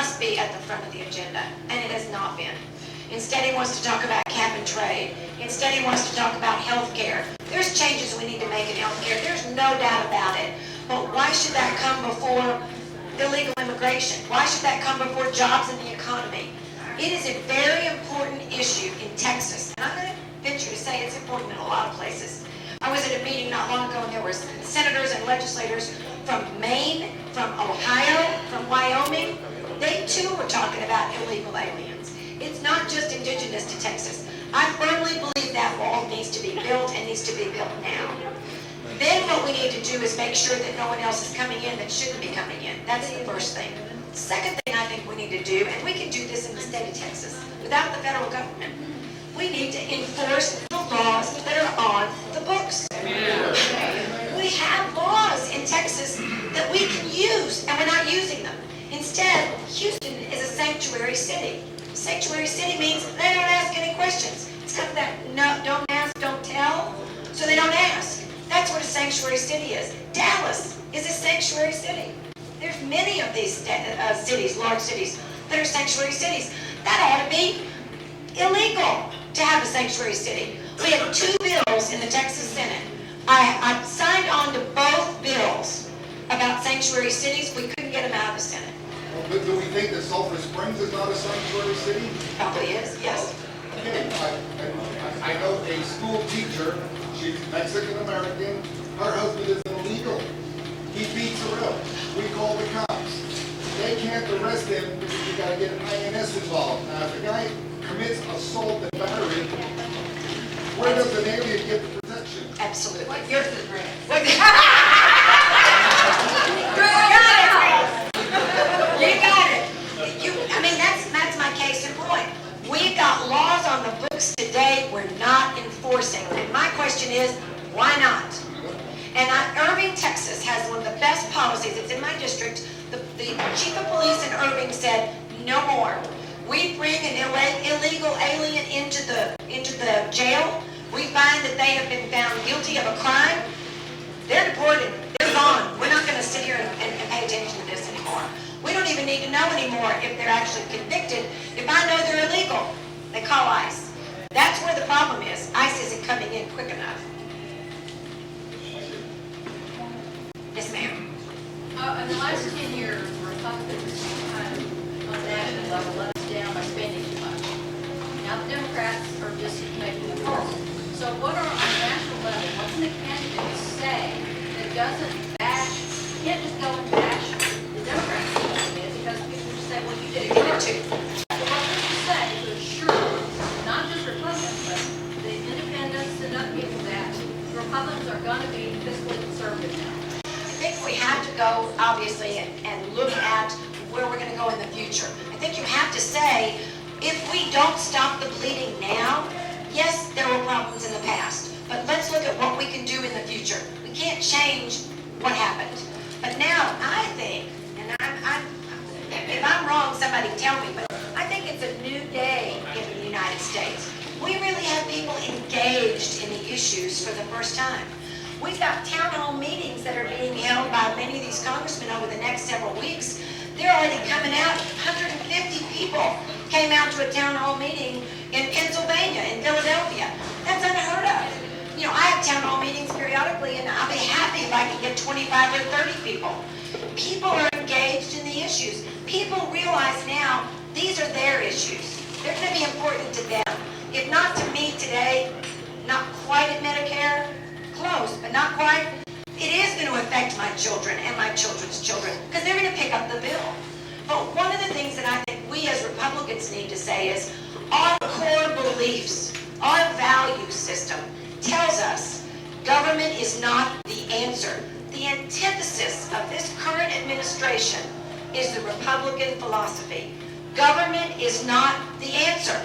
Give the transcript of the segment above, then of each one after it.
must be at the front of the agenda, and it has not been. Instead, he wants to talk about cap and trade. Instead, he wants to talk about health care. There's changes we need to make in health care. There's no doubt about it. But why should that come before illegal immigration? Why should that come before jobs in the economy? It is a very important issue in Texas, and I'm going to venture to say it's important in a lot of places. I was at a meeting not long ago, and there were senators and legislators from Maine, from Ohio, from Wyoming. They too were talking about illegal aliens. It's not just indigenous to Texas. I firmly believe that wall needs to be built and needs to be built now. Then what we need to do is make sure that no one else is coming in that shouldn't be coming in. That's the first thing. The second thing I think we need to do, and we can do this in the state of Texas without the federal government, we need to enforce the laws that are on the books. We have laws in Texas that we can use, and we're not using them. Instead, Houston is a sanctuary city. Sanctuary city means they don't ask any questions. It's got that no, don't ask, don't tell, so they don't ask. That's what a sanctuary city is. Dallas is a sanctuary city. There's many of these cities, large cities, that are sanctuary cities. That ought to be illegal to have a sanctuary city. We have 2 bills in the Texas Senate. I signed on to both bills about sanctuary cities. We couldn't get them out of the Senate. But do we think that Sulphur Springs is not a sanctuary city? Probably is, yes. Okay, I know a school teacher, she's Mexican-American, her husband is illegal. He beats her up. We call the cops. They can't arrest him because you gotta get an INS involved. Now, if the guy commits assault and battery, where does an alien get the protection? Absolutely. Yours is red. You got it. I mean, that's my case in point. We've got laws on the books today we're not enforcing. And my question is, why not? And Irving, Texas has one of the best policies. It's in my district. The chief of police in Irving said, no more. We bring an illegal alien into the jail. We find that they have been found guilty of a crime. They're deported. They're gone. We're not going to sit here and pay attention to this anymore. We don't even need to know anymore if they're actually convicted. If I know they're illegal, they call ICE. That's where the problem is. ICE isn't coming in quick enough. Yes, ma'am. In the last 10 years, Republicans kind of on the national level let us down by spending too much. Now the Democrats are just making the call. So what are on the national level, what can the candidates say that doesn't bash, you can't just go and bash the Democrats because people just say, well, you did it. You did too. So what can you say to assure not just Republicans, but the independents and other people that Republicans are going to be fiscally conservative now? I think we have to go, obviously, and look at where we're going to go in the future. I think you have to say, if we don't stop the bleeding now, yes, there were problems in the past, but let's look at what we can do in the future. We can't change what happened. But now, I think, and if I'm wrong, somebody tell me, but I think it's a new day in the United States. We really have people engaged in the issues for the first time. We've got town hall meetings that are being held by many of these congressmen over the next several weeks. They're already coming out. 150 people came out to a town hall meeting in Pennsylvania, in Philadelphia. That's unheard of. You know, I have town hall meetings periodically, and I'll be happy if I can get 25 or 30 people. People are engaged in the issues. People realize now these are their issues. They're going to be important to them. If not to me today, not quite at Medicare, close, but not quite. It is going to affect my children and my children's children because they're going to pick up the bill. But one of the things that I think we as Republicans need to say is our core beliefs, our value system tells us government is not the answer. The antithesis of this current administration is the Republican philosophy. Government is not the answer.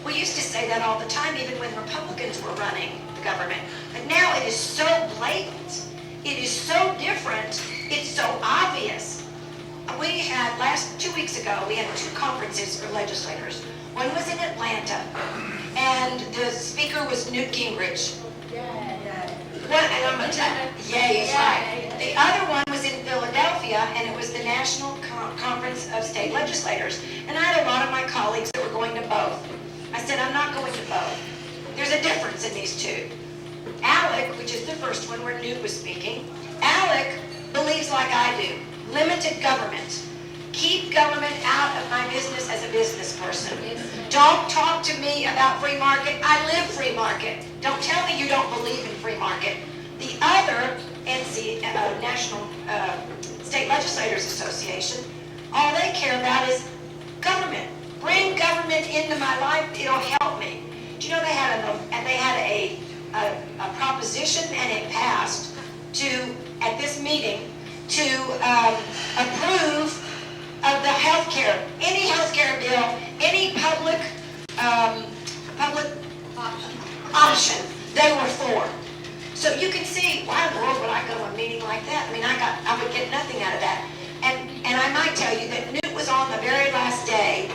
We used to say that all the time, even when Republicans were running the government. But now it is so blatant. It is so different. It's so obvious. We had 2 weeks ago, we had 2 conferences for legislators. One was in Atlanta, and the speaker was Newt Gingrich. What? And I'm gonna tell you, yeah, he's right. The other one was in Philadelphia, and it was the National Conference of State Legislators. And I had a lot of my colleagues that were going to both. I said, I'm not going to both. There's a difference in these two. Alec, which is the first one where Newt was speaking, Alec believes like I do. Limited government. Keep government out of my business as a business person. Don't talk to me about free market. I live free market. Don't tell me you don't believe in free market. The other National State Legislators Association, all they care about is government. Bring government into my life. It'll help me. Do you know they had a proposition, and it passed at this meeting to approve of the health care, any health care bill, any public option, they were for. So you can see, why in the world would I go to a meeting like that? I mean, I would get nothing out of that. And I might tell you that Newt was on the very last day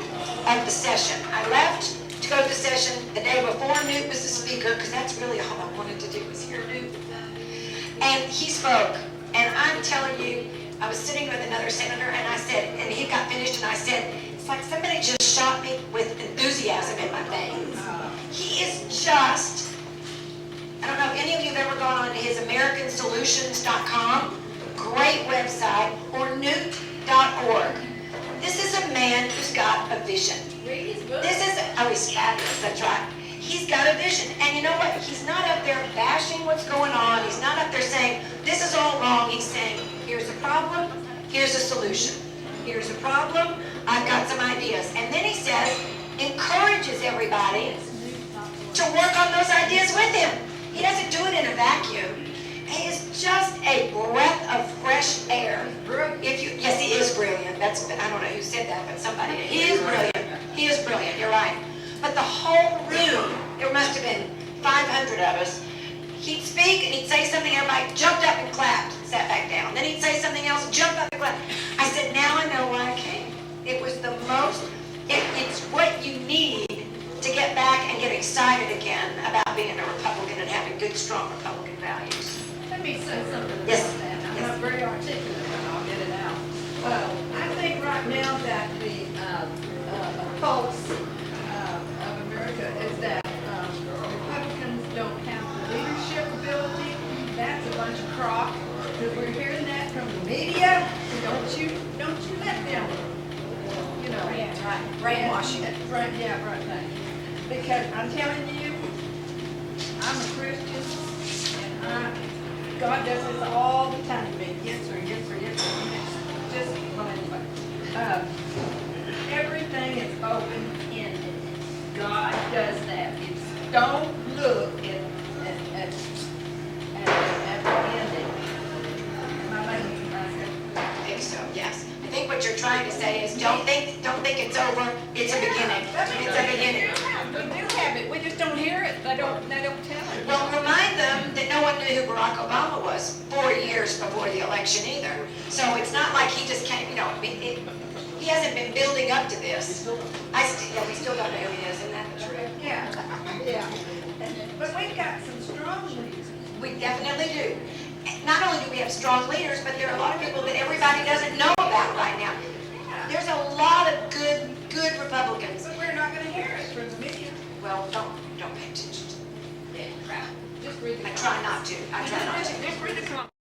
of the session. I left to go to the session the day before Newt was the speaker, because that's really all I wanted to do was hear Newt. And he spoke, and I'm telling you, I was sitting with another senator, and I said, and he got finished, and I said, it's like somebody just shot me with enthusiasm in my veins. He is just, I don't know if any of you have ever gone on to his AmericanSolutions.com, great website, or Newt.org. This is a man who's got a vision. Read his book. He's fabulous, that's right. He's got a vision. And you know what? He's not up there bashing what's going on. He's not up there saying, this is all wrong. He's saying, here's a problem, here's a solution. Here's a problem, I've got some ideas. And then he says, encourages everybody to work on those ideas with him. He doesn't do it in a vacuum. He is just a breath of fresh air. Yes, he is brilliant. I don't know who said that, but somebody. He is brilliant. He is brilliant, you're right. But the whole room, there must have been 500 of us, he'd speak and he'd say something, everybody jumped up and clapped, sat back down. Then he'd say something else, jumped up and clapped. I said, now I know why I came. It was the most, it's what you need to get back and get excited again about being a Republican and having good, strong Republican values. Let me say something about Yes. that. I'm not very articulate, but I'll get it out. I think right now that the pulse of America is that Republicans don't have the leadership ability. That's a bunch of crock. Because we're hearing that from the media. Don't you let them, you know. Right. Brainwashing it. Right, yeah, right. Because I'm telling you, I'm a Christian, and God does this all the time to me. Yes, sir, yes, sir, yes, sir. Just, well, anyway. Everything is open-ended. God does that. Don't look at the ending. Am I making myself? I think so, yes. I think what you're trying to say is don't think it's over, it's a beginning. It's a beginning. We do have it, we just don't hear it, they don't tell it. Well, remind them that no one knew who Barack Obama was 4 years before the election either. So it's not like he just came, he hasn't been building up to this. We still don't know who he is, isn't that the truth? Yeah. But we've got some strong leaders. We definitely do. Not only do we have strong leaders, but there are a lot of people that everybody doesn't know about right now. There's a lot of good Republicans. But we're not gonna hear it from the media. Well, don't pay attention to Yeah, right. Just read the I try not to. Just read the comments.